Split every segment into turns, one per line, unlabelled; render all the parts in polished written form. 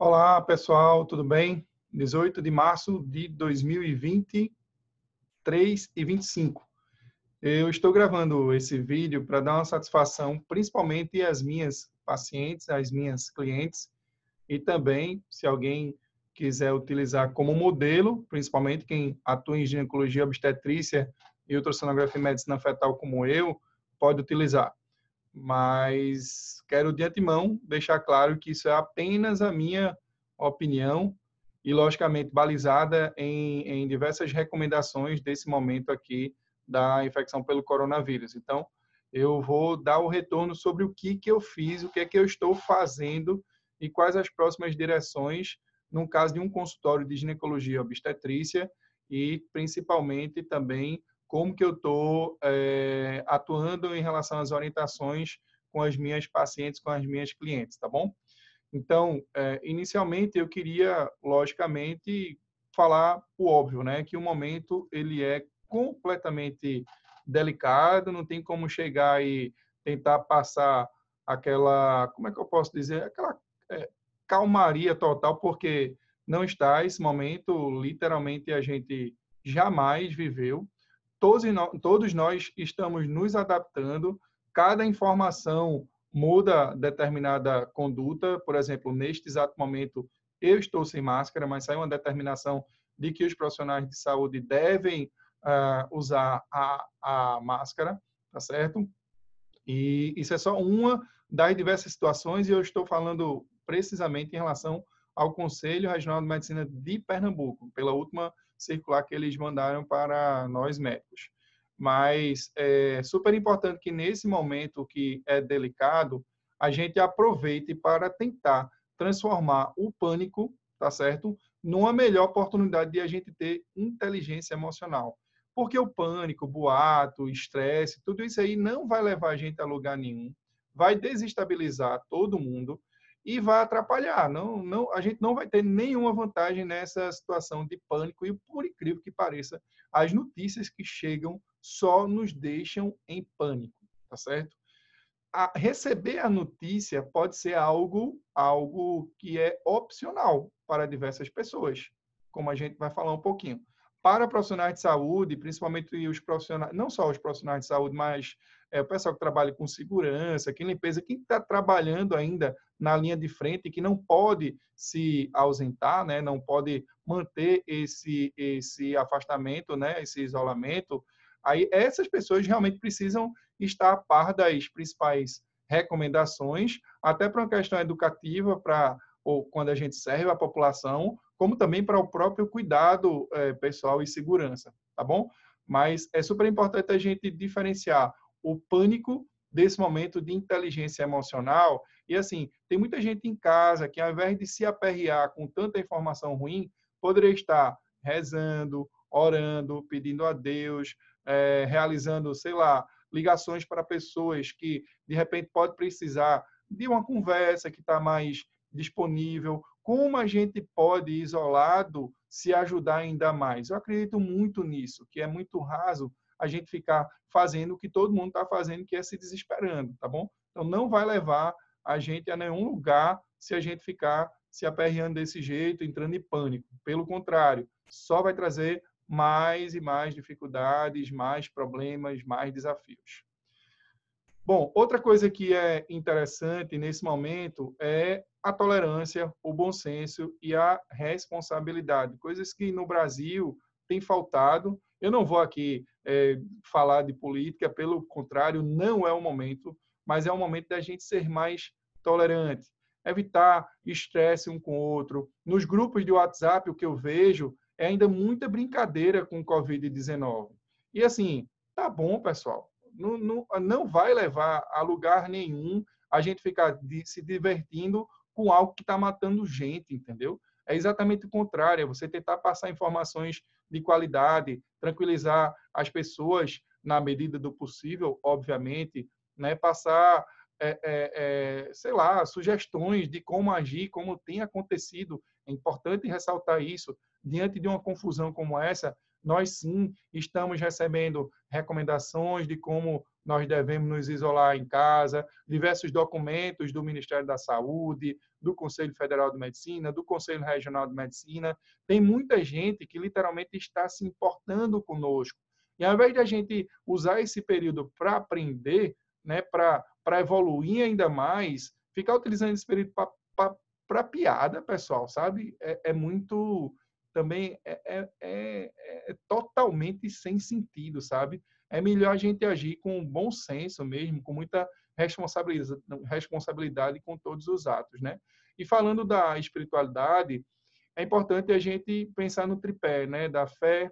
Olá, pessoal, tudo bem? 18 de março de 2023 e 25. Eu estou gravando esse vídeo para dar uma satisfação, principalmente às minhas pacientes, às minhas clientes, e também, se alguém quiser utilizar como modelo, principalmente quem atua em ginecologia obstetrícia e ultrassonografia e medicina fetal como eu, pode utilizar. Mas quero de antemão deixar claro que isso é apenas a minha opinião e, logicamente, balizada em diversas recomendações desse momento aqui da infecção pelo coronavírus. Então, eu vou dar o retorno sobre o que eu fiz, o que é que eu estou fazendo e quais as próximas direções no caso de um consultório de ginecologia obstetrícia e, principalmente, também como que eu estou atuando em relação às orientações com as minhas pacientes, com as minhas clientes, tá bom? Então, inicialmente eu queria, logicamente, falar o óbvio, né? Que o momento ele é completamente delicado, não tem como chegar e tentar passar aquela, como é que eu posso dizer, aquela calmaria total, porque não está esse momento, literalmente a gente jamais viveu. Todos nós estamos nos adaptando, cada informação muda determinada conduta. Por exemplo, neste exato momento, eu estou sem máscara, mas saiu uma determinação de que os profissionais de saúde devem usar a máscara, tá certo? E isso é só uma das diversas situações, e eu estou falando precisamente em relação ao Conselho Regional de Medicina de Pernambuco, pela última circular que eles mandaram para nós médicos. Mas é super importante que nesse momento que é delicado, a gente aproveite para tentar transformar o pânico, tá certo, numa melhor oportunidade de a gente ter inteligência emocional. Porque o pânico, o boato, o estresse, tudo isso aí não vai levar a gente a lugar nenhum, vai desestabilizar todo mundo e vai atrapalhar. A gente não vai ter nenhuma vantagem nessa situação de pânico e, por incrível que pareça, as notícias que chegam só nos deixam em pânico, tá certo? Receber a notícia pode ser algo que é opcional para diversas pessoas, como a gente vai falar um pouquinho. Para profissionais de saúde, principalmente os profissionais, não só os profissionais de saúde, mas o pessoal que trabalha com segurança, que limpeza, quem está trabalhando ainda na linha de frente e que não pode se ausentar, né, não pode manter esse afastamento, né, esse isolamento, aí essas pessoas realmente precisam estar a par das principais recomendações, até para uma questão educativa, ou quando a gente serve a população, como também para o próprio cuidado pessoal e segurança, tá bom? Mas é super importante a gente diferenciar o pânico desse momento de inteligência emocional. E assim, tem muita gente em casa que, ao invés de se aperrear com tanta informação ruim, poderia estar rezando, orando, pedindo a Deus, realizando, sei lá, ligações para pessoas que, de repente, pode precisar de uma conversa que está mais disponível. Como a gente pode, isolado, se ajudar ainda mais? Eu acredito muito nisso, que é muito raso a gente ficar fazendo o que todo mundo está fazendo, que é se desesperando, tá bom? Então, não vai levar a gente a nenhum lugar se a gente ficar se aperreando desse jeito, entrando em pânico. Pelo contrário, só vai trazer mais e mais dificuldades, mais problemas, mais desafios. Bom, outra coisa que é interessante nesse momento é a tolerância, o bom senso e a responsabilidade, coisas que no Brasil tem faltado. Eu não vou aqui falar de política, pelo contrário, não é o momento, mas é o momento da gente ser mais tolerante, evitar estresse um com o outro. Nos grupos de WhatsApp, o que eu vejo é ainda muita brincadeira com o Covid-19. E assim, tá bom, pessoal, não vai levar a lugar nenhum a gente ficar se divertindo com algo que está matando gente, entendeu? É exatamente o contrário, é você tentar passar informações de qualidade, tranquilizar as pessoas na medida do possível, obviamente, né? Passar, sei lá, sugestões de como agir, como tem acontecido. É importante ressaltar isso. Diante de uma confusão como essa, nós sim estamos recebendo recomendações de como nós devemos nos isolar em casa, diversos documentos do Ministério da Saúde, do Conselho Federal de Medicina, do Conselho Regional de Medicina. Tem muita gente que literalmente está se importando conosco. E ao invés de a gente usar esse período para aprender, né, para evoluir ainda mais, ficar utilizando esse período para piada, pessoal, sabe? É muito também é totalmente sem sentido, sabe? É melhor a gente agir com bom senso mesmo, com muita responsabilidade com todos os atos, né? E falando da espiritualidade, é importante a gente pensar no tripé, né? Da fé,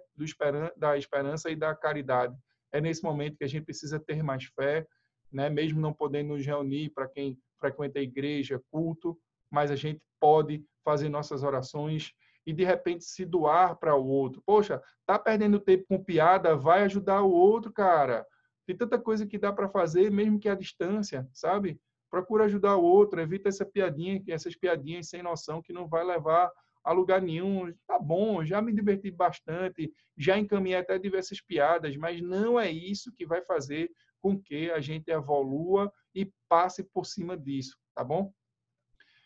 da esperança e da caridade. É nesse momento que a gente precisa ter mais fé, né? Mesmo não podendo nos reunir para quem frequenta a igreja, culto, mas a gente pode fazer nossas orações e de repente se doar para o outro. Poxa, tá perdendo tempo com piada, vai ajudar o outro, cara. Tem tanta coisa que dá para fazer, mesmo que à distância, sabe? Procura ajudar o outro, evita essas piadinhas sem noção que não vai levar a lugar nenhum. Tá bom, já me diverti bastante, já encaminhei até diversas piadas, mas não é isso que vai fazer com que a gente evolua e passe por cima disso, tá bom?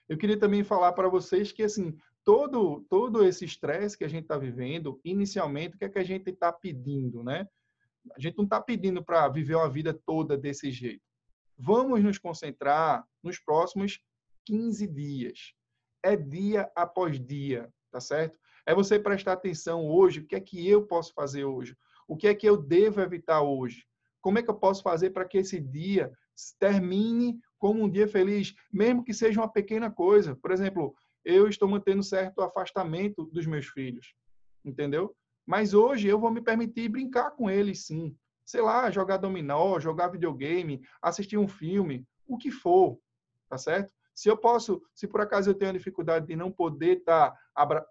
Eu queria também falar para vocês que, assim, todo esse estresse que a gente está vivendo, inicialmente, o que é que a gente está pedindo, né? A gente não está pedindo para viver uma vida toda desse jeito. Vamos nos concentrar nos próximos 15 dias. É dia após dia, tá certo? É você prestar atenção hoje, o que é que eu posso fazer hoje? O que é que eu devo evitar hoje? Como é que eu posso fazer para que esse dia termine como um dia feliz, mesmo que seja uma pequena coisa? Por exemplo, eu estou mantendo certo afastamento dos meus filhos, entendeu? Mas hoje eu vou me permitir brincar com eles, sim. Sei lá, jogar dominó, jogar videogame, assistir um filme, o que for, tá certo? Se por acaso eu tenho a dificuldade de não poder estar,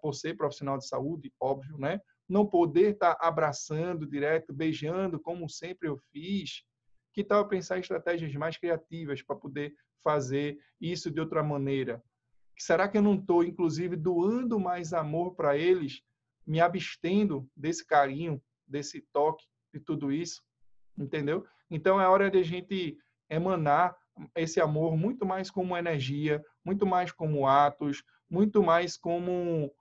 por ser profissional de saúde, óbvio, né? Não poder estar abraçando direto, beijando, como sempre eu fiz, que tal eu pensar em estratégias mais criativas para poder fazer isso de outra maneira? Será que eu não estou, inclusive, doando mais amor para eles, me abstendo desse carinho, desse toque, de tudo isso? Entendeu? Então, é hora de a gente emanar esse amor muito mais como energia, muito mais como atos, muito mais como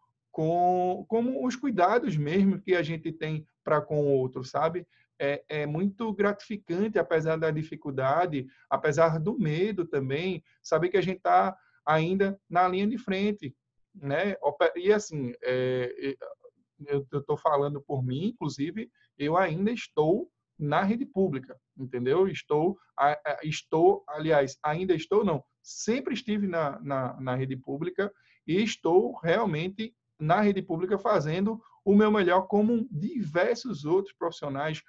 os cuidados mesmo que a gente tem para com o outro, sabe? É muito gratificante, apesar da dificuldade, apesar do medo também, saber que a gente está ainda na linha de frente, né? E assim, eu estou falando por mim, inclusive, eu ainda estou na rede pública, entendeu? Aliás, ainda estou, não, sempre estive na rede pública e estou realmente na rede pública fazendo o meu melhor, como diversos outros profissionais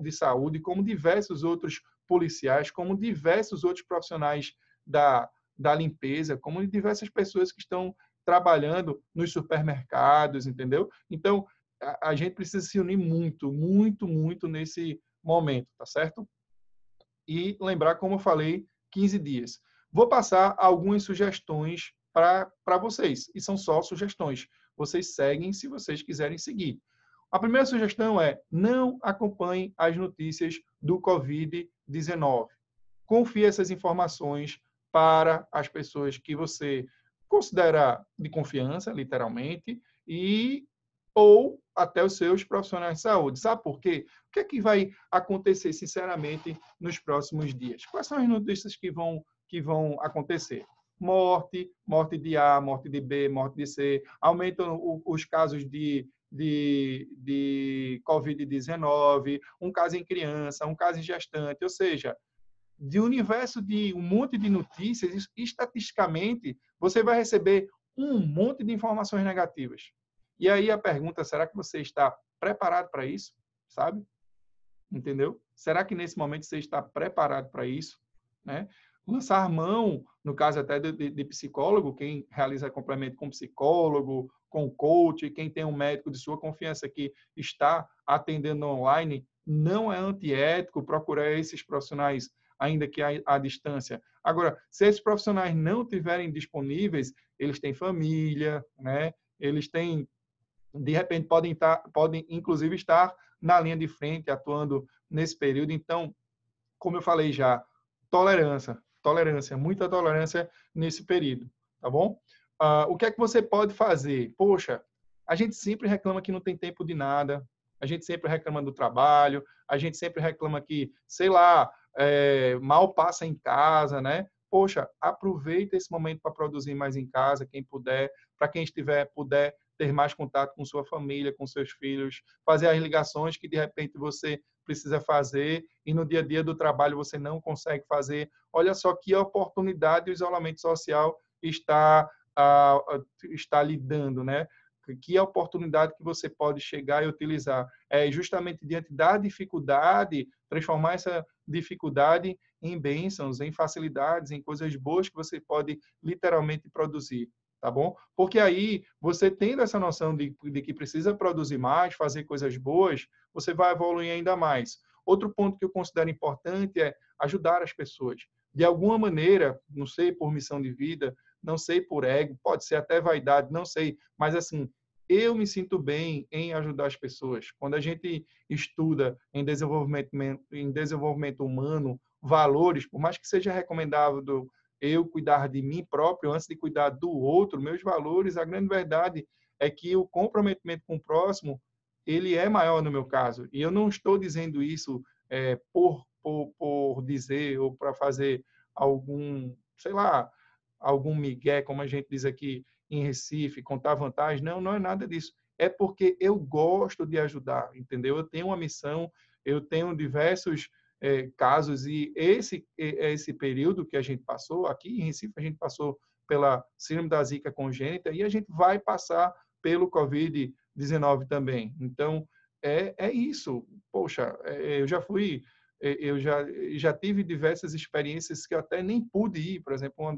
de saúde, como diversos outros policiais, como diversos outros profissionais da limpeza, como diversas pessoas que estão trabalhando nos supermercados, entendeu? Então, a gente precisa se unir muito, muito, muito nesse momento, tá certo? E lembrar, como eu falei, 15 dias. Vou passar algumas sugestões para vocês, e são só sugestões. Vocês seguem se vocês quiserem seguir. A primeira sugestão é: não acompanhe as notícias do Covid-19. Confie essas informações para as pessoas que você considera de confiança, literalmente, e ou até os seus profissionais de saúde. Sabe por quê? O que é que vai acontecer, sinceramente, nos próximos dias? Quais são as notícias que vão acontecer? Morte de A, morte de B, morte de C, aumentam os casos de Covid-19, um caso em criança, um caso em gestante, ou seja, de universo de um monte de notícias, estatisticamente, você vai receber um monte de informações negativas. E aí a pergunta, será que você está preparado para isso? Sabe? Entendeu? Será que nesse momento você está preparado para isso? Né? Lançar mão, no caso até de psicólogo, quem realiza complemento com psicólogo, com coach, quem tem um médico de sua confiança que está atendendo online, não é antiético procurar esses profissionais, ainda que à distância. Agora, se esses profissionais não estiverem disponíveis, eles têm família, né? Eles têm de repente podem inclusive estar na linha de frente, atuando nesse período. Então, como eu falei já, tolerância, muita tolerância nesse período, tá bom? O que é que você pode fazer? Poxa, a gente sempre reclama que não tem tempo de nada, a gente sempre reclama do trabalho, a gente sempre reclama que, sei lá, mal passa em casa, né? Poxa, aproveita esse momento para produzir mais em casa, quem puder, para quem puder ter mais contato com sua família, com seus filhos, fazer as ligações que de repente você precisa fazer e no dia a dia do trabalho você não consegue fazer. Olha só que oportunidade o isolamento social está lhe dando, né? Que oportunidade que você pode chegar e utilizar. É justamente diante da dificuldade, transformar essa dificuldade em bênçãos, em facilidades, em coisas boas que você pode literalmente produzir, tá bom? Porque aí, você tendo essa noção de que precisa produzir mais, fazer coisas boas, você vai evoluir ainda mais. Outro ponto que eu considero importante é ajudar as pessoas. De alguma maneira, não sei por missão de vida, não sei por ego, pode ser até vaidade, não sei, mas assim, eu me sinto bem em ajudar as pessoas. Quando a gente estuda em desenvolvimento humano, valores, por mais que seja recomendável eu cuidar de mim próprio antes de cuidar do outro, meus valores, a grande verdade é que o comprometimento com o próximo, ele é maior no meu caso. E eu não estou dizendo isso por dizer ou para fazer algum, sei lá, algum migué, como a gente diz aqui em Recife, contar vantagem. Não, não é nada disso. É porque eu gosto de ajudar, entendeu? Eu tenho uma missão, eu tenho diversos casos e esse período que a gente passou, aqui em Recife, a gente passou pela síndrome da zika congênita e a gente vai passar pelo Covid-19 também. Então, é isso. Poxa, eu já tive diversas experiências que eu até nem pude ir. Por exemplo, uma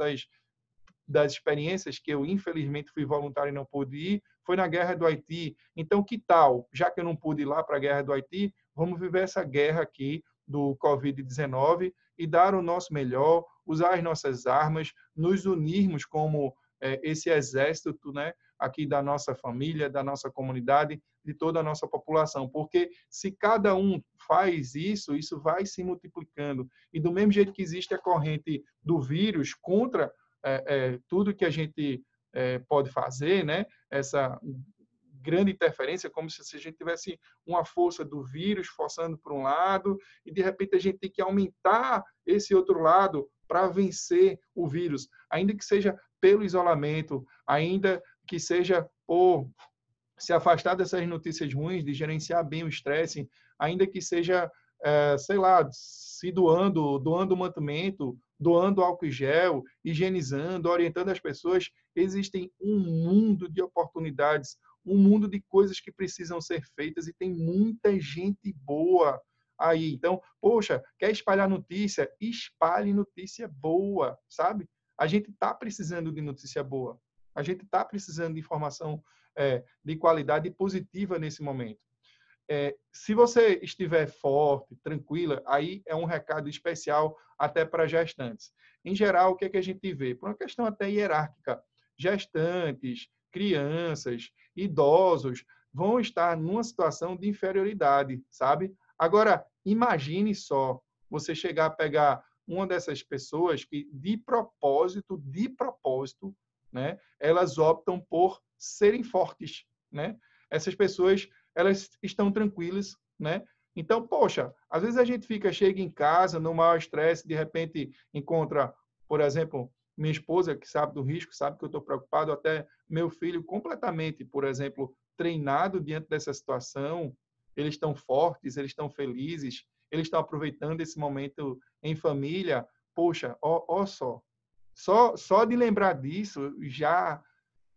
das experiências que eu, infelizmente, fui voluntário e não pude ir, foi na Guerra do Haiti. Então, que tal, já que eu não pude ir lá para a Guerra do Haiti, vamos viver essa guerra aqui do Covid-19 e dar o nosso melhor, usar as nossas armas, nos unirmos como esse exército, né, aqui da nossa família, da nossa comunidade, de toda a nossa população. Porque se cada um faz isso, isso vai se multiplicando. E do mesmo jeito que existe a corrente do vírus contra tudo que a gente pode fazer, né? Essa grande interferência, como se a gente tivesse uma força do vírus forçando para um lado e de repente a gente tem que aumentar esse outro lado para vencer o vírus, ainda que seja pelo isolamento, ainda que seja por se afastar dessas notícias ruins, de gerenciar bem o estresse, ainda que seja, sei lá, se doando mantimento, doando álcool em gel, higienizando, orientando as pessoas. Existem um mundo de oportunidades, um mundo de coisas que precisam ser feitas e tem muita gente boa aí. Então, poxa, quer espalhar notícia? Espalhe notícia boa, sabe? A gente está precisando de notícia boa. A gente está precisando de informação de qualidade positiva nesse momento. Se você estiver forte, tranquila, aí é um recado especial até para gestantes. Em geral, o que é que a gente vê? Por uma questão até hierárquica, gestantes, crianças, idosos vão estar numa situação de inferioridade, sabe? Agora, imagine só você chegar a pegar uma dessas pessoas que, de propósito, né, elas optam por serem fortes, né? Essas pessoas, elas estão tranquilas, né? Então, poxa, às vezes a gente chega em casa no maior estresse, de repente encontra, por exemplo, minha esposa, que sabe do risco, sabe que eu estou preocupado, até meu filho completamente, por exemplo, treinado diante dessa situação, eles estão fortes, eles estão felizes, eles estão aproveitando esse momento em família. Poxa, ó só de lembrar disso, já,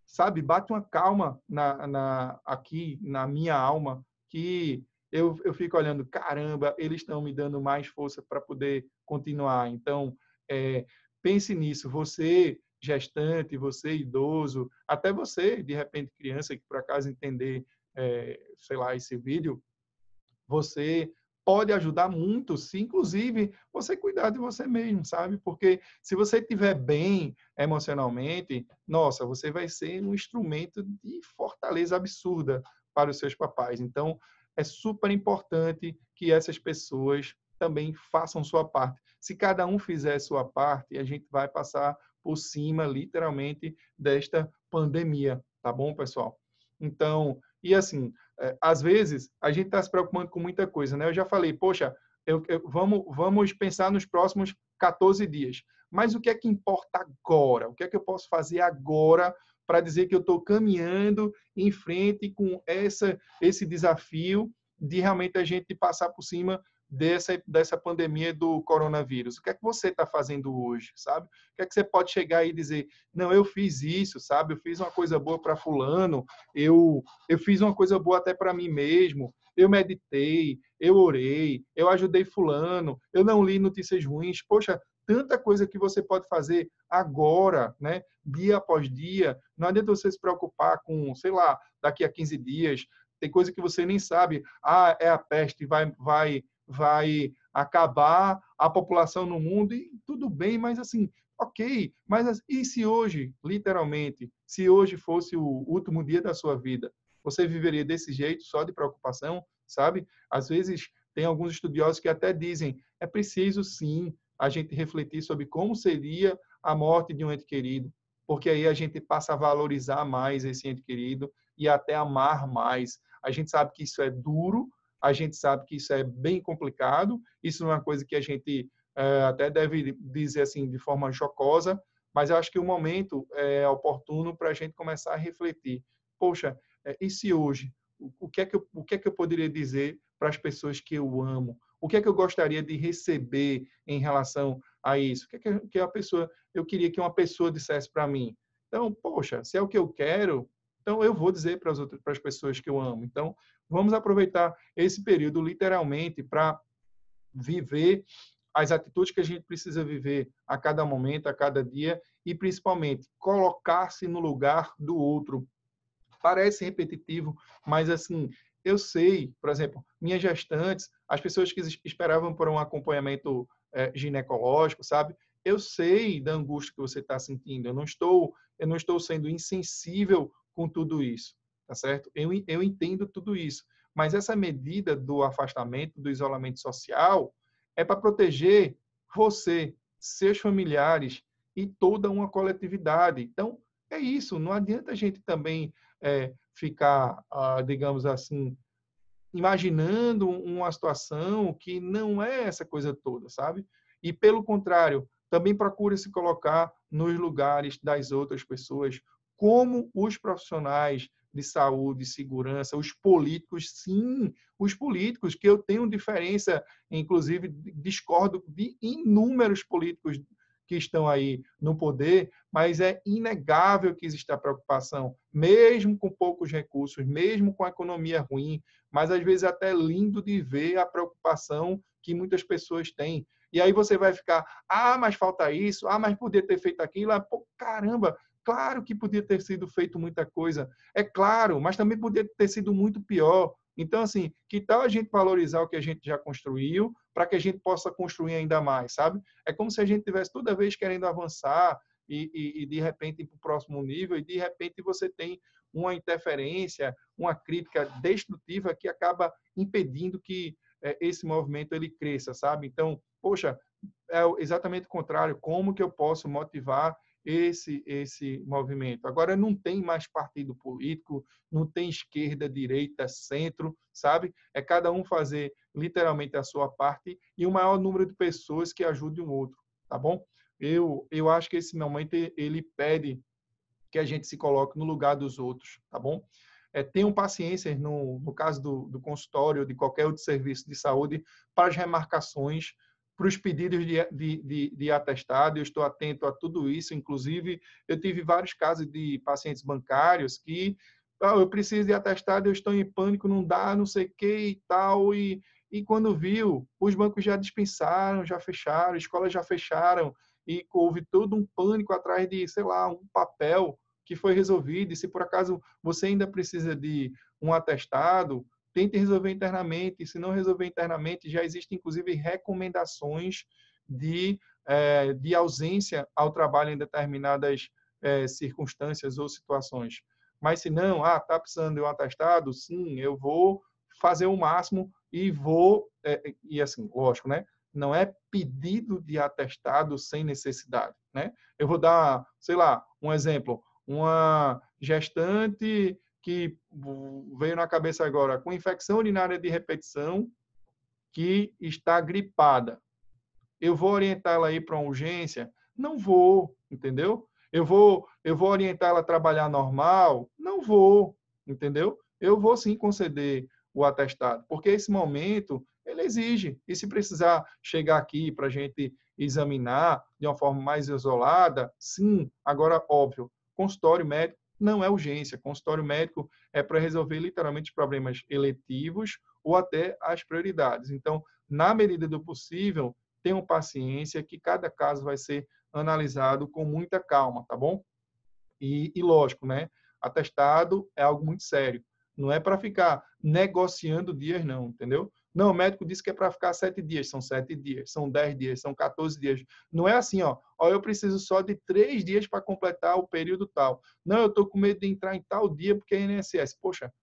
sabe, bate uma calma aqui na minha alma, que eu fico olhando, caramba, eles estão me dando mais força para poder continuar. Então, pense nisso, você gestante, você idoso, até você, de repente, criança, que por acaso entender, sei lá, esse vídeo, você pode ajudar muito se, inclusive, você cuidar de você mesmo, sabe? Porque se você estiver bem emocionalmente, nossa, você vai ser um instrumento de fortaleza absurda para os seus papais. Então, é super importante que essas pessoas também façam sua parte. Se cada um fizer sua parte, a gente vai passar por cima, literalmente, desta pandemia, tá bom, pessoal? Então, e assim, às vezes, a gente está se preocupando com muita coisa, né? Eu já falei, poxa, vamos pensar nos próximos 14 dias. Mas o que é que importa agora? O que é que eu posso fazer agora para dizer que eu estou caminhando em frente com esse desafio de realmente a gente passar por cima dessa pandemia do coronavírus? O que é que você está fazendo hoje, sabe? O que é que você pode chegar aí e dizer, não, eu fiz isso, sabe? Eu fiz uma coisa boa para fulano, eu fiz uma coisa boa até para mim mesmo, eu meditei, eu orei, eu ajudei fulano, eu não li notícias ruins. Poxa, tanta coisa que você pode fazer agora, né? Dia após dia. Não adianta você se preocupar com, sei lá, daqui a 15 dias. Tem coisa que você nem sabe. Ah, é a peste, vai acabar a população no mundo e tudo bem, mas assim, ok. Mas e se hoje, literalmente, se hoje fosse o último dia da sua vida, você viveria desse jeito, só de preocupação, sabe? Às vezes, tem alguns estudiosos que até dizem, é preciso sim a gente refletir sobre como seria a morte de um ente querido, porque aí a gente passa a valorizar mais esse ente querido e até amar mais. A gente sabe que isso é duro, a gente sabe que isso é bem complicado, isso não é uma coisa que a gente até deve dizer assim de forma jocosa, mas eu acho que o momento é oportuno para a gente começar a refletir. Poxa, e se hoje? O que é que eu poderia dizer para as pessoas que eu amo? O que é que eu gostaria de receber em relação a isso? O que é que a pessoa, eu queria que uma pessoa dissesse para mim? Então, poxa, se é o que eu quero, então eu vou dizer para as pessoas que eu amo. Então, vamos aproveitar esse período literalmente para viver as atitudes que a gente precisa viver a cada momento, a cada dia e principalmente colocar-se no lugar do outro. Parece repetitivo, mas assim, eu sei, por exemplo, minhas gestantes, as pessoas que esperavam por um acompanhamento ginecológico, sabe? Eu sei da angústia que você está sentindo. Eu não estou sendo insensível com tudo isso, tá certo? Eu entendo tudo isso, mas essa medida do afastamento, do isolamento social, é para proteger você, seus familiares e toda uma coletividade. Então, é isso. Não adianta a gente também ficar, digamos assim, imaginando uma situação que não é essa coisa toda, sabe? E, pelo contrário, também procure se colocar nos lugares das outras pessoas, como os profissionais de saúde, segurança, os políticos, sim, os políticos, que eu tenho diferença, inclusive discordo de inúmeros políticos que estão aí no poder, mas é inegável que existe a preocupação, mesmo com poucos recursos, mesmo com a economia ruim, mas às vezes é até lindo de ver a preocupação que muitas pessoas têm. E aí você vai ficar, mas falta isso, mas podia ter feito aquilo, pô, caramba, claro que podia ter sido feito muita coisa, é claro, mas também podia ter sido muito pior. Então, assim, que tal a gente valorizar o que a gente já construiu para que a gente possa construir ainda mais, sabe? É como se a gente tivesse toda vez querendo avançar e de repente ir para o próximo nível e de repente você tem uma interferência, uma crítica destrutiva que acaba impedindo que esse movimento ele cresça, sabe? Então, poxa, é exatamente o contrário. Como que eu posso motivar esse movimento? Agora não tem mais partido político, não tem esquerda, direita, centro, sabe? É cada um fazer literalmente a sua parte e o maior número de pessoas que ajudem o outro, tá bom? Eu acho que esse momento ele pede que a gente se coloque no lugar dos outros, tá bom? Tenham paciência, no caso do consultório, de qualquer outro serviço de saúde, para as remarcações, para os pedidos de atestado. Eu estou atento a tudo isso. Inclusive, eu tive vários casos de pacientes bancários que eu preciso de atestado, eu estou em pânico, não dá, não sei o que e tal. E quando viu, os bancos já dispensaram, já fecharam, escolas já fecharam, e houve todo um pânico atrás de, sei lá, um papel que foi resolvido. E se por acaso você ainda precisa de um atestado, tente resolver internamente. Se não resolver internamente, já existem, inclusive, recomendações de ausência ao trabalho em determinadas circunstâncias ou situações. Mas se não, está precisando de um atestado, sim, eu vou fazer o máximo e vou, e assim, lógico, né? Não é pedido de atestado sem necessidade, né? Eu vou dar, sei lá, um exemplo, uma gestante que veio na cabeça agora com infecção urinária de repetição, que está gripada. Eu vou orientar ela a ir para uma urgência? Não vou, entendeu? Eu vou orientar ela a trabalhar normal? Não vou, entendeu? Eu vou sim conceder o atestado, porque esse momento ele exige. E se precisar chegar aqui para a gente examinar de uma forma mais isolada, sim. Agora, óbvio, consultório médico não é urgência. Consultório médico é para resolver literalmente problemas eletivos ou até as prioridades. Então, na medida do possível, tenham paciência que cada caso vai ser analisado com muita calma, tá bom? E lógico, né? Atestado é algo muito sério. Não é para ficar negociando dias, não, entendeu? Não, o médico disse que é para ficar 7 dias, são 7 dias, são 10 dias, são 14 dias. Não é assim, ó eu preciso só de 3 dias para completar o período tal. Não, eu estou com medo de entrar em tal dia porque é INSS. Poxa,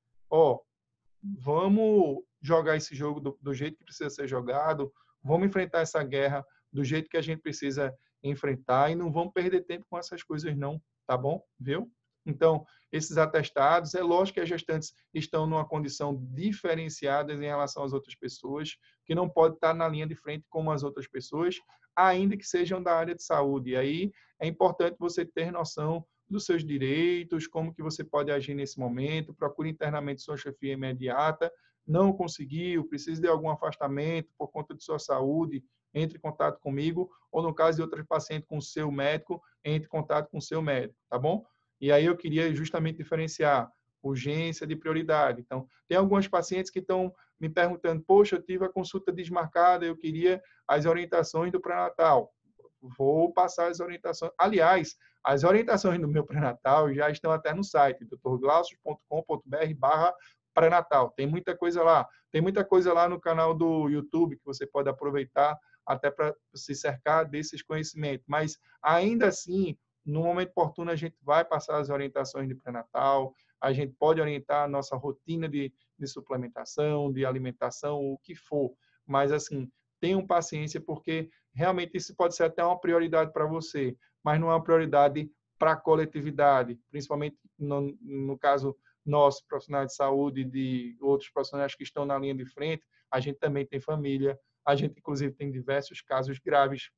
vamos jogar esse jogo do jeito que precisa ser jogado, vamos enfrentar essa guerra do jeito que a gente precisa enfrentar e não vamos perder tempo com essas coisas não, tá bom? Viu? Então, esses atestados, é lógico que as gestantes estão numa condição diferenciada em relação às outras pessoas, que não pode estar na linha de frente como as outras pessoas, ainda que sejam da área de saúde. E aí é importante você ter noção dos seus direitos, como que você pode agir nesse momento, procure internamente sua chefia imediata, não conseguiu, precisa de algum afastamento por conta de sua saúde, entre em contato comigo, ou no caso de outro paciente com o seu médico, entre em contato com o seu médico, tá bom? E aí eu queria justamente diferenciar urgência de prioridade. Então, tem alguns pacientes que estão me perguntando, poxa, eu tive a consulta desmarcada, eu queria as orientações do pré-natal. Vou passar as orientações. Aliás, as orientações do meu pré-natal já estão até no site, drglaucio.com.br/pré-natal. Tem muita coisa lá. Tem muita coisa lá no canal do YouTube que você pode aproveitar até para se cercar desses conhecimentos. Mas, ainda assim, no momento oportuno, a gente vai passar as orientações de pré-natal, a gente pode orientar a nossa rotina de suplementação, de alimentação, o que for. Mas, assim, tenham paciência, porque realmente isso pode ser até uma prioridade para você, mas não é uma prioridade para a coletividade, principalmente no caso nosso, profissionais de saúde, de outros profissionais que estão na linha de frente, a gente também tem família, a gente inclusive tem diversos casos graves,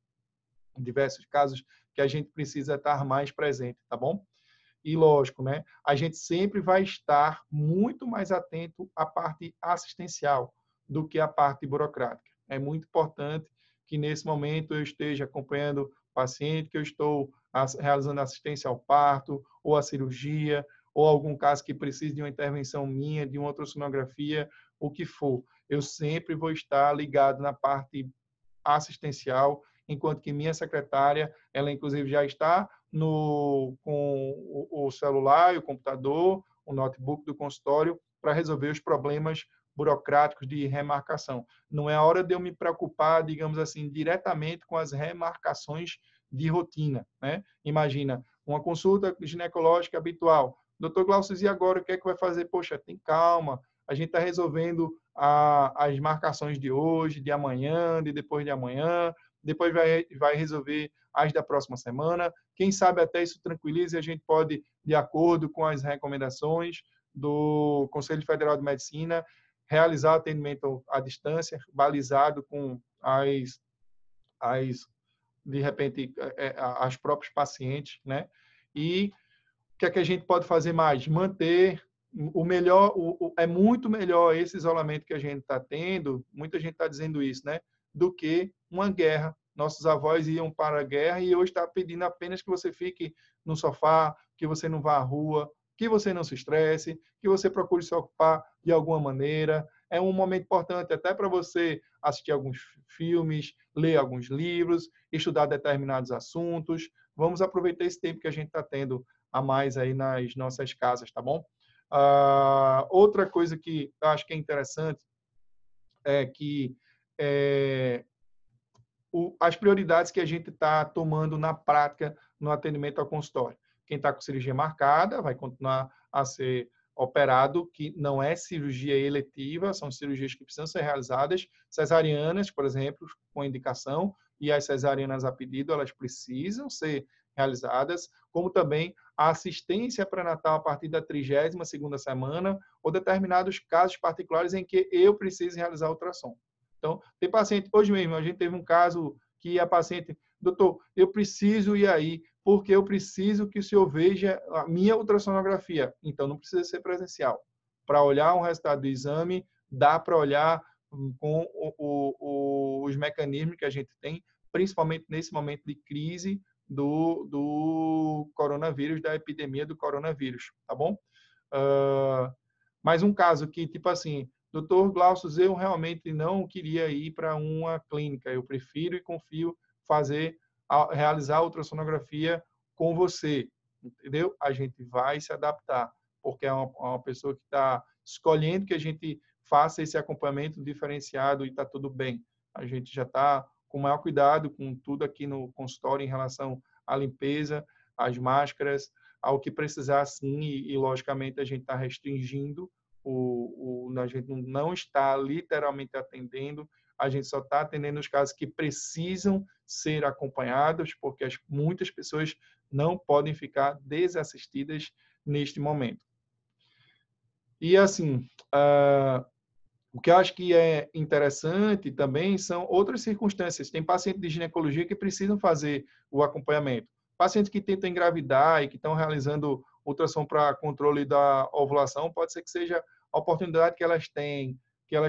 diversos casos que a gente precisa estar mais presente, tá bom? E lógico, né? A gente sempre vai estar muito mais atento à parte assistencial do que à parte burocrática. É muito importante que nesse momento eu esteja acompanhando o paciente, que eu estou realizando assistência ao parto, ou à cirurgia, ou algum caso que precise de uma intervenção minha, de uma ultrassonografia, o que for. Eu sempre vou estar ligado na parte assistencial, enquanto que minha secretária, ela inclusive já está com o celular, o computador, o notebook do consultório para resolver os problemas burocráticos de remarcação. Não é a hora de eu me preocupar, digamos assim, diretamente com as remarcações de rotina, né? Imagina, uma consulta ginecológica habitual. Doutor Glaucio, e agora o que é que vai fazer? Poxa, tem calma, a gente está resolvendo as marcações de hoje, de amanhã, de depois de amanhã, depois vai resolver as da próxima semana. Quem sabe até isso tranquiliza e a gente pode, de acordo com as recomendações do Conselho Federal de Medicina, realizar atendimento à distância, balizado com de repente, as próprios pacientes, né? E o que é que a gente pode fazer mais? Manter o melhor, é muito melhor esse isolamento que a gente está tendo, muita gente está dizendo isso, né? Do que uma guerra. Nossos avós iam para a guerra e hoje está pedindo apenas que você fique no sofá, que você não vá à rua, que você não se estresse, que você procure se ocupar de alguma maneira. É um momento importante até para você assistir alguns filmes, ler alguns livros, estudar determinados assuntos. Vamos aproveitar esse tempo que a gente está tendo a mais aí nas nossas casas, tá bom? Outra coisa que eu acho que é interessante é que as prioridades que a gente está tomando na prática no atendimento ao consultório. Quem está com cirurgia marcada vai continuar a ser operado, que não é cirurgia eletiva, são cirurgias que precisam ser realizadas. Cesarianas, por exemplo, com indicação, e as cesarianas a pedido, elas precisam ser realizadas, como também a assistência pré-natal a partir da 32ª semana, ou determinados casos particulares em que eu preciso realizar ultrassom. Então, tem paciente, hoje mesmo, a gente teve um caso que a paciente, doutor, eu preciso ir aí, porque eu preciso que o senhor veja a minha ultrassonografia. Então, não precisa ser presencial. Para olhar um resultado do exame, dá para olhar com os mecanismos que a gente tem, principalmente nesse momento de crise do coronavírus, da epidemia do coronavírus, tá bom? Mais um caso que, tipo assim, doutor Glaucio, eu realmente não queria ir para uma clínica, eu prefiro e confio realizar a ultrassonografia com você, entendeu? A gente vai se adaptar, porque é uma pessoa que está escolhendo que a gente faça esse acompanhamento diferenciado e está tudo bem. A gente já está com o maior cuidado com tudo aqui no consultório em relação à limpeza, às máscaras, ao que precisar sim, e logicamente a gente está restringindo, a gente não está literalmente atendendo, a gente só está atendendo os casos que precisam ser acompanhados, porque muitas pessoas não podem ficar desassistidas neste momento. E assim, o que eu acho que é interessante também são outras circunstâncias. Tem pacientes de ginecologia que precisam fazer o acompanhamento. Pacientes que tentam engravidar e que estão realizando ultrassom para controle da ovulação, pode ser que seja a oportunidade que elas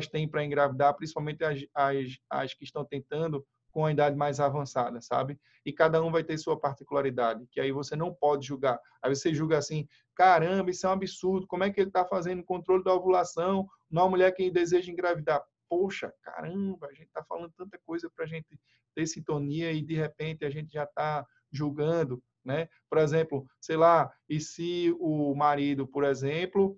têm para engravidar, principalmente as que estão tentando com a idade mais avançada, sabe? E cada um vai ter sua particularidade, que aí você não pode julgar. Aí você julga assim, caramba, isso é um absurdo, como é que ele está fazendo controle da ovulação numa mulher que deseja engravidar? Poxa, caramba, a gente está falando tanta coisa para a gente ter sintonia e, de repente, a gente já está julgando, né? Por exemplo, sei lá, e se o marido, por exemplo,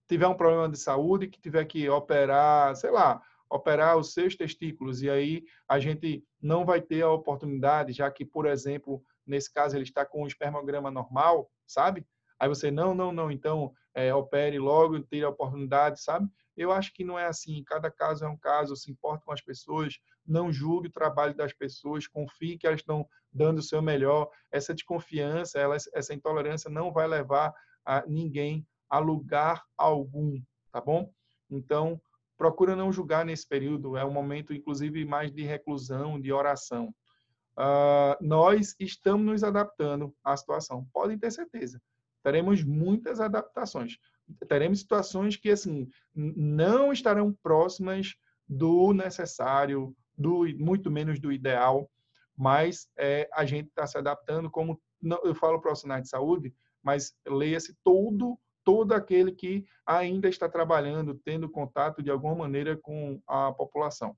tiver um problema de saúde que tiver que operar, sei lá, operar os seus testículos, e aí a gente não vai ter a oportunidade, já que, por exemplo, nesse caso ele está com um espermograma normal, sabe? Aí você, não, então opere logo, tire a oportunidade, sabe? Eu acho que não é assim, cada caso é um caso, se importe com as pessoas, não julgue o trabalho das pessoas, confie que elas estão dando o seu melhor. Essa desconfiança, essa intolerância não vai levar a ninguém a lugar algum, tá bom? Então, procura não julgar nesse período, é um momento, inclusive, mais de reclusão, de oração. Nós estamos nos adaptando à situação, podem ter certeza. Teremos muitas adaptações. Teremos situações que, assim, não estarão próximas do necessário, muito menos do ideal, mas a gente está se adaptando, como eu falo profissionais de saúde, mas leia-se todo aquele que ainda está trabalhando, tendo contato de alguma maneira com a população.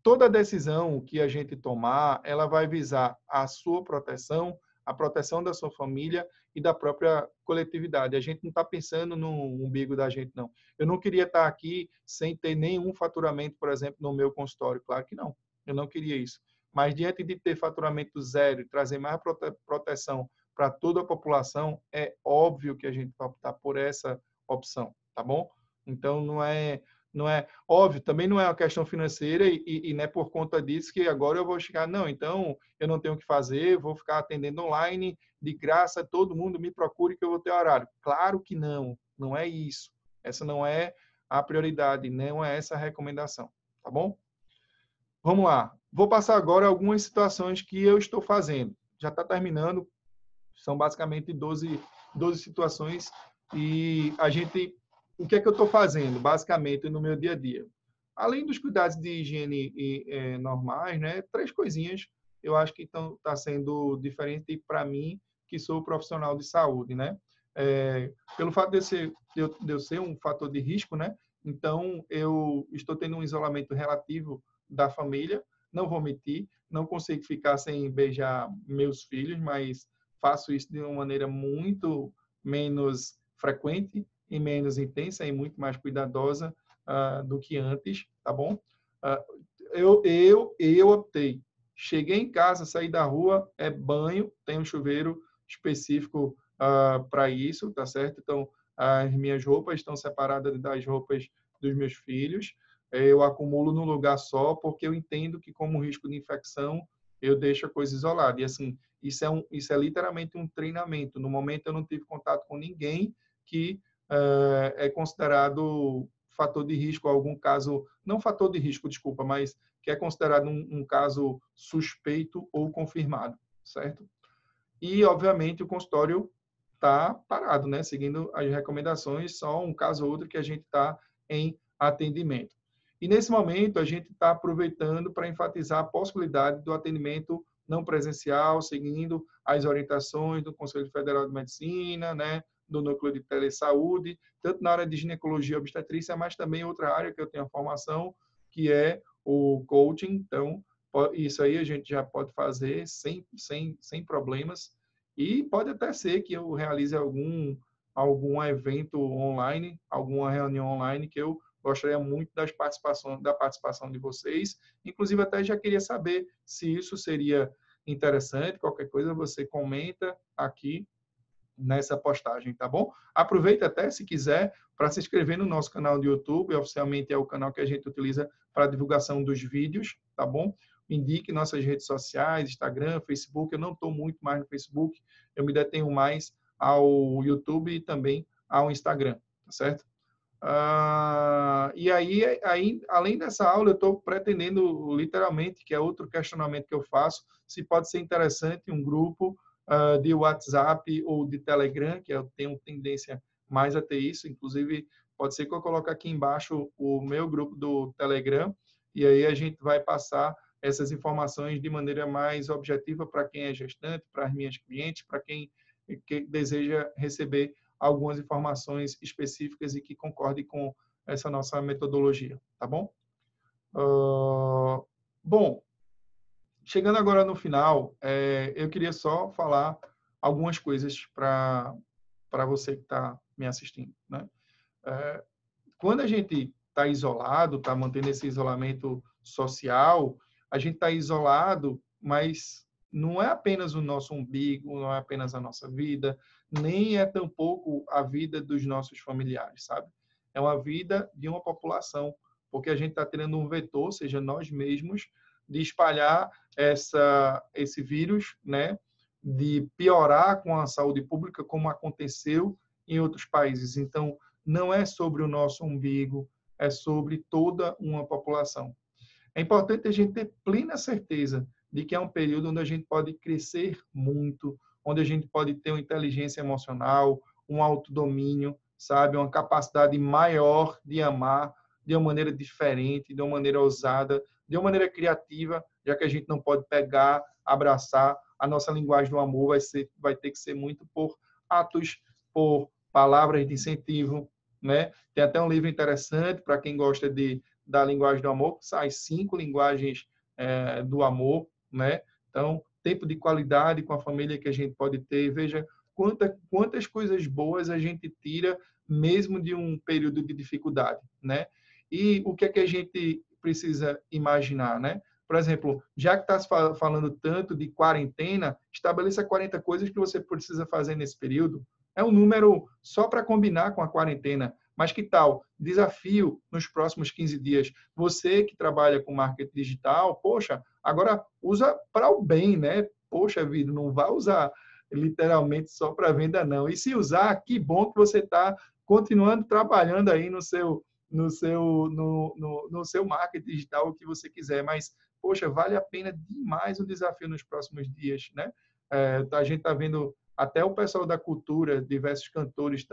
Toda decisão que a gente tomar, ela vai visar a sua proteção, a proteção da sua família e da própria coletividade. A gente não está pensando no umbigo da gente, não. Eu não queria estar aqui sem ter nenhum faturamento, por exemplo, no meu consultório. Claro que não. Eu não queria isso. Mas diante de ter faturamento zero e trazer mais proteção para toda a população, é óbvio que a gente vai optar por essa opção, tá bom? Então, não é óbvio, também não é uma questão financeira e não é por conta disso que agora eu vou chegar, não, então eu não tenho o que fazer, vou ficar atendendo online, de graça, todo mundo me procure que eu vou ter horário. Claro que não, não é isso. Essa não é a prioridade, não é essa a recomendação, tá bom? Vamos lá. Vou passar agora algumas situações que eu estou fazendo. Já está terminando, são basicamente 12 situações e o que é que eu estou fazendo, basicamente, no meu dia a dia? Além dos cuidados de higiene normais, né, 3 coisinhas eu acho que está sendo diferente para mim, que sou profissional de saúde, né? Pelo fato de eu ser um fator de risco, né? Então, eu estou tendo um isolamento relativo da família, não vou mentir, não consigo ficar sem beijar meus filhos, mas faço isso de uma maneira muito menos frequente e menos intensa e muito mais cuidadosa do que antes, tá bom? Eu optei. Cheguei em casa, saí da rua, é banho, tem um chuveiro específico para isso, tá certo? Então, as minhas roupas estão separadas das roupas dos meus filhos. Eu acumulo num lugar só, porque eu entendo que, como risco de infecção, eu deixo a coisa isolada. E, assim, isso é literalmente um treinamento. No momento, eu não tive contato com ninguém que é considerado fator de risco, algum caso, não fator de risco, desculpa, mas que é considerado um caso suspeito ou confirmado, certo? E, obviamente, o consultório está parado, né? Seguindo as recomendações, só um caso ou outro que a gente está em atendimento. E, nesse momento, a gente está aproveitando para enfatizar a possibilidade do atendimento não presencial, seguindo as orientações do Conselho Federal de Medicina, né? Do Núcleo de Telesaúde, tanto na área de ginecologia e obstetrícia, mas também outra área que eu tenho a formação, que é o coaching. Então, isso aí a gente já pode fazer sem problemas. E pode até ser que eu realize algum evento online, alguma reunião online, que eu gostaria muito da participação de vocês. Inclusive, até já queria saber se isso seria interessante. Qualquer coisa, você comenta aqui nessa postagem, tá bom? Aproveita até, se quiser, para se inscrever no nosso canal de YouTube. Oficialmente é o canal que a gente utiliza para a divulgação dos vídeos, tá bom? Indique nossas redes sociais, Instagram, Facebook. Eu não estou muito mais no Facebook, eu me detenho mais ao YouTube e também ao Instagram, tá certo? E aí, além dessa aula, eu estou pretendendo, literalmente, que é outro questionamento que eu faço, se pode ser interessante um grupo de WhatsApp ou de Telegram, que eu tenho tendência mais a ter isso. Inclusive, pode ser que eu coloque aqui embaixo o meu grupo do Telegram, e aí a gente vai passar essas informações de maneira mais objetiva para quem é gestante, para as minhas clientes, para quem deseja receber algumas informações específicas e que concordem com essa nossa metodologia, tá bom? Bom, chegando agora no final, eu queria só falar algumas coisas para você que está me assistindo, né? Quando a gente está isolado, está mantendo esse isolamento social, a gente está isolado, mas não é apenas o nosso umbigo, não é apenas a nossa vida, nem é tampouco a vida dos nossos familiares, sabe? É uma vida de uma população, porque a gente está tendo um vetor, seja nós mesmos, de espalhar esse vírus, né? De piorar com a saúde pública, como aconteceu em outros países. Então, não é sobre o nosso umbigo, é sobre toda uma população. É importante a gente ter plena certeza de que é um período onde a gente pode crescer muito, onde a gente pode ter uma inteligência emocional, um autodomínio, sabe, uma capacidade maior de amar de uma maneira diferente, de uma maneira ousada, de uma maneira criativa, já que a gente não pode pegar, abraçar. A nossa linguagem do amor vai ter que ser muito por atos, por palavras de incentivo, né? Tem até um livro interessante para quem gosta da linguagem do amor, as 5 linguagens do amor, né? Então, tempo de qualidade com a família que a gente pode ter. Veja quantas coisas boas a gente tira mesmo de um período de dificuldade, né? E o que é que a gente precisa imaginar, né? Por exemplo, já que está falando tanto de quarentena, estabeleça 40 coisas que você precisa fazer nesse período. É um número só para combinar com a quarentena. Mas que tal? Desafio nos próximos 15 dias. Você que trabalha com marketing digital, poxa, agora usa para o bem, né? Poxa vida, não vai usar literalmente só para venda, não. E se usar, que bom que você está continuando trabalhando aí no seu marketing digital, o que você quiser. Mas, poxa, vale a pena demais o desafio nos próximos dias, né? A gente está vendo até o pessoal da cultura, diversos cantores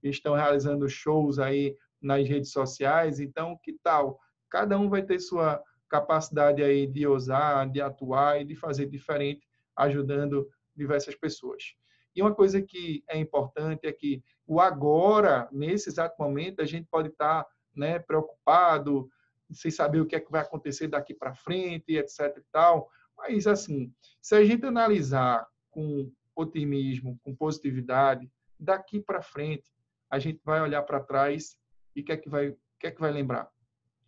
estão realizando shows aí nas redes sociais. Então, que tal? Cada um vai ter sua capacidade aí de ousar, de atuar e de fazer diferente, ajudando diversas pessoas. E uma coisa que é importante é que o agora, nesse exato momento, a gente pode estar, né, preocupado, sem saber o que é que vai acontecer daqui para frente, etc. e tal. Mas, assim, se a gente analisar com otimismo, com positividade, daqui para frente, a gente vai olhar para trás e o que é que vai lembrar?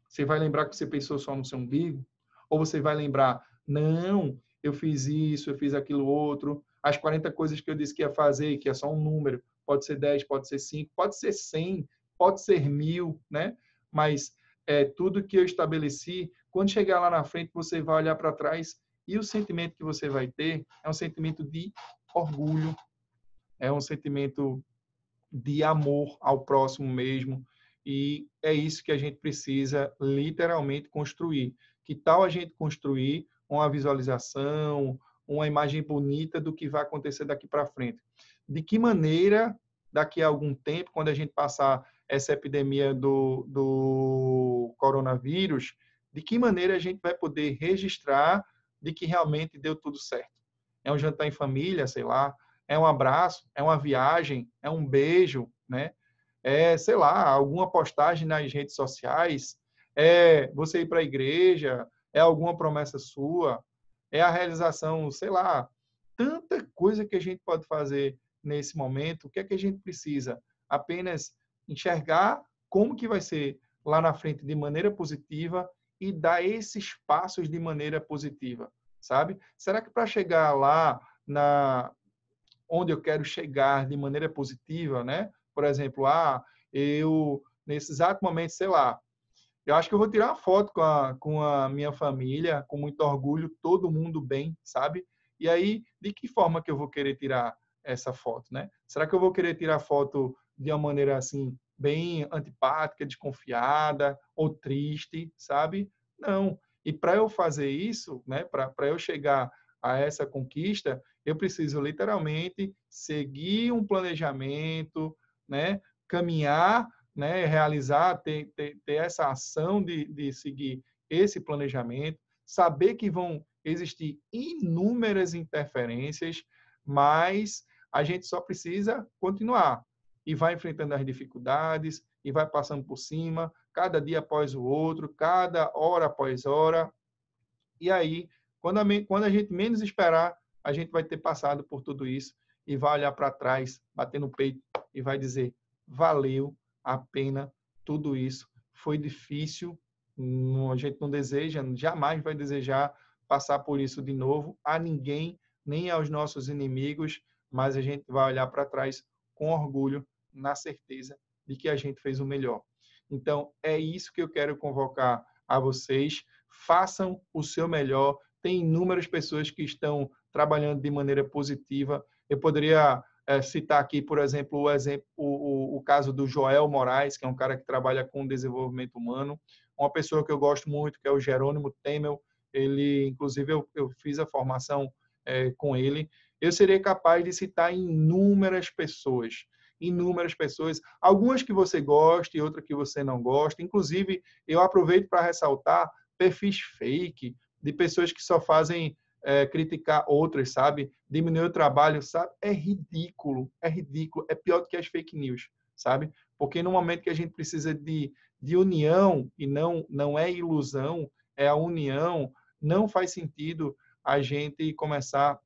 Você vai lembrar que você pensou só no seu umbigo? Ou você vai lembrar, não, eu fiz isso, eu fiz aquilo outro, as 40 coisas que eu disse que ia fazer, que é só um número, pode ser 10, pode ser 5, pode ser 100, pode ser 1000, né? Mas tudo que eu estabeleci, quando chegar lá na frente, você vai olhar para trás e o sentimento que você vai ter é um sentimento de orgulho, é um sentimento de amor ao próximo mesmo. E é isso que a gente precisa literalmente construir. Que tal a gente construir uma visualização, uma imagem bonita do que vai acontecer daqui para frente? De que maneira, daqui a algum tempo, quando a gente passar essa epidemia do coronavírus, de que maneira a gente vai poder registrar de que realmente deu tudo certo? É um jantar em família, sei lá, é um abraço, é uma viagem, é um beijo, né? É, sei lá, alguma postagem nas redes sociais, é você ir para a igreja, é alguma promessa sua, é a realização, sei lá, tanta coisa que a gente pode fazer nesse momento. O que é que a gente precisa? Apenas enxergar como que vai ser lá na frente de maneira positiva e dar esses passos de maneira positiva, sabe? Será que para chegar lá na onde eu quero chegar de maneira positiva, né? Por exemplo, eu, nesse exato momento, sei lá, eu acho que eu vou tirar uma foto com a minha família, com muito orgulho, todo mundo bem, sabe? E aí, de que forma que eu vou querer tirar essa foto, né? Será que eu vou querer tirar foto de uma maneira, assim, bem antipática, desconfiada ou triste, sabe? Não. E para eu fazer isso, né? Para eu chegar a essa conquista, eu preciso literalmente seguir um planejamento, né? Caminhar, né? Realizar, ter essa ação de seguir esse planejamento, saber que vão existir inúmeras interferências, mas a gente só precisa continuar e vai enfrentando as dificuldades e vai passando por cima, cada dia após o outro, cada hora após hora. E aí, quando a gente menos esperar, a gente vai ter passado por tudo isso e vai olhar para trás, bater no peito e vai dizer: valeu a pena tudo isso. Foi difícil, a gente não deseja, jamais vai desejar passar por isso de novo a ninguém, nem aos nossos inimigos, mas a gente vai olhar para trás com orgulho, na certeza de que a gente fez o melhor. Então, é isso que eu quero convocar a vocês. Façam o seu melhor. Tem inúmeras pessoas que estão trabalhando de maneira positiva. Eu poderia citar aqui, por exemplo, o caso do Joel Moraes, que é um cara que trabalha com desenvolvimento humano. Uma pessoa que eu gosto muito, que é o Jerônimo Temel. Ele, inclusive, eu fiz a formação com ele. Eu serei capaz de citar inúmeras pessoas, algumas que você gosta e outras que você não gosta. Inclusive, eu aproveito para ressaltar perfis fake de pessoas que só fazem criticar outras, sabe? Diminuir o trabalho, sabe? É ridículo, é pior do que as fake news, sabe? Porque no momento que a gente precisa de união, e não é ilusão, é a união, não faz sentido a gente começar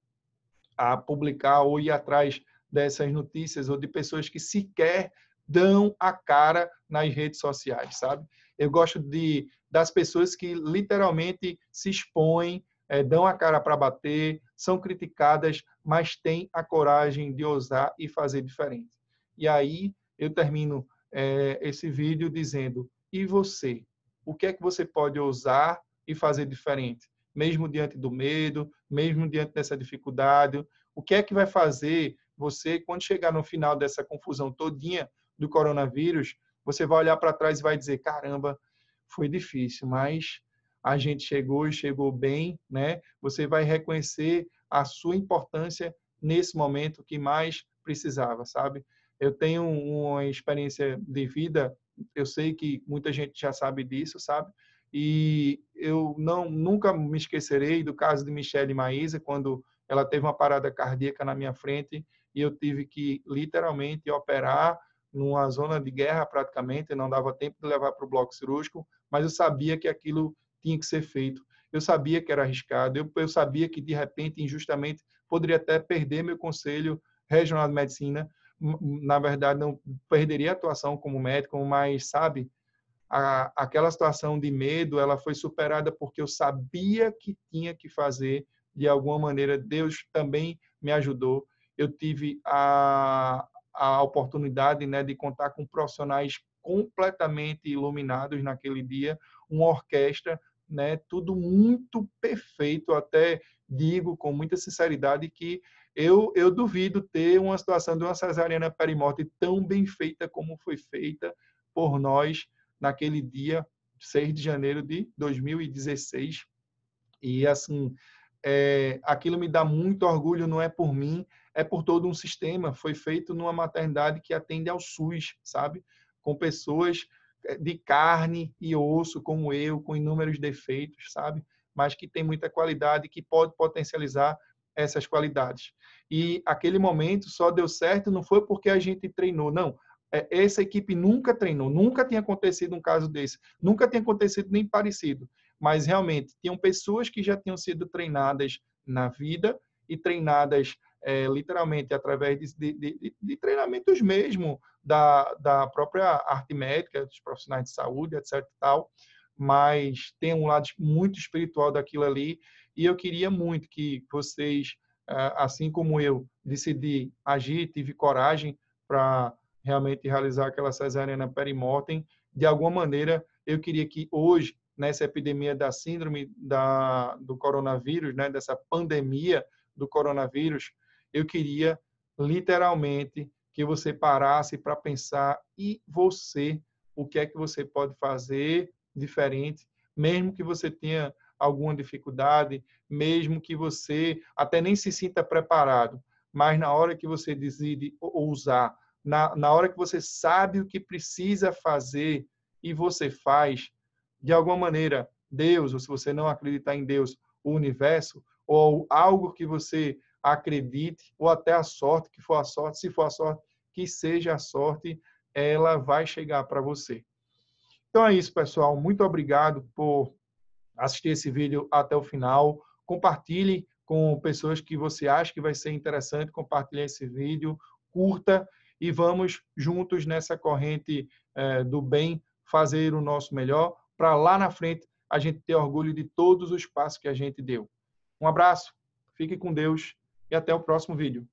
a publicar ou ir atrás dessas notícias ou de pessoas que sequer dão a cara nas redes sociais, sabe? Eu gosto das pessoas que literalmente se expõem, dão a cara para bater, são criticadas, mas têm a coragem de ousar e fazer diferente. E aí eu termino esse vídeo dizendo: e você? O que é que você pode ousar e fazer diferente? Mesmo diante do medo, mesmo diante dessa dificuldade, o que é que vai fazer você, quando chegar no final dessa confusão todinha do coronavírus, você vai olhar para trás e vai dizer: caramba, foi difícil, mas a gente chegou e chegou bem, né? Você vai reconhecer a sua importância nesse momento que mais precisava, sabe? Eu tenho uma experiência de vida, eu sei que muita gente já sabe disso, sabe? E eu nunca me esquecerei do caso de Michelle e Maísa, quando ela teve uma parada cardíaca na minha frente e eu tive que literalmente operar numa zona de guerra praticamente, não dava tempo de levar para o bloco cirúrgico, mas eu sabia que aquilo tinha que ser feito. Eu sabia que era arriscado, eu sabia que de repente, injustamente, poderia até perder meu conselho regional de medicina, na verdade, não perderia a atuação como médico, mas, sabe, aquela situação de medo, ela foi superada porque eu sabia que tinha que fazer, de alguma maneira, Deus também me ajudou. Eu tive a oportunidade, né, de contar com profissionais completamente iluminados naquele dia, uma orquestra, né, tudo muito perfeito. Eu até digo com muita sinceridade que eu duvido ter uma situação de uma cesariana perimorte tão bem feita como foi feita por nós naquele dia, 6 de janeiro de 2016. E, assim, aquilo me dá muito orgulho, não é por mim, é por todo um sistema. Foi feito numa maternidade que atende ao SUS, sabe? Com pessoas de carne e osso, como eu, com inúmeros defeitos, sabe? Mas que tem muita qualidade, que pode potencializar essas qualidades. E aquele momento só deu certo, não foi porque a gente treinou, não. Essa equipe nunca treinou, nunca tinha acontecido um caso desse, nunca tinha acontecido nem parecido, mas realmente tinham pessoas que já tinham sido treinadas na vida e treinadas literalmente através de treinamentos mesmo da própria arte médica, dos profissionais de saúde, etc. e tal, mas tem um lado muito espiritual daquilo ali, e eu queria muito que vocês, assim como eu, decidi agir, tive coragem para realmente realizar aquela cesariana perimortem. De alguma maneira, eu queria que hoje, nessa epidemia da síndrome do coronavírus, né, dessa pandemia do coronavírus, eu queria literalmente que você parasse para pensar, e você, o que é que você pode fazer diferente, mesmo que você tenha alguma dificuldade, mesmo que você até nem se sinta preparado, mas na hora que você decide ousar, na hora que você sabe o que precisa fazer e você faz, de alguma maneira, Deus, ou se você não acreditar em Deus, o universo, ou algo que você acredite, ou até a sorte, que for a sorte, se for a sorte, que seja a sorte, ela vai chegar para você. Então é isso, pessoal. Muito obrigado por assistir esse vídeo até o final. Compartilhe com pessoas que você acha que vai ser interessante, compartilhe esse vídeo, curta e vamos juntos nessa corrente do bem fazer o nosso melhor para lá na frente a gente ter orgulho de todos os passos que a gente deu. Um abraço, fique com Deus e até o próximo vídeo.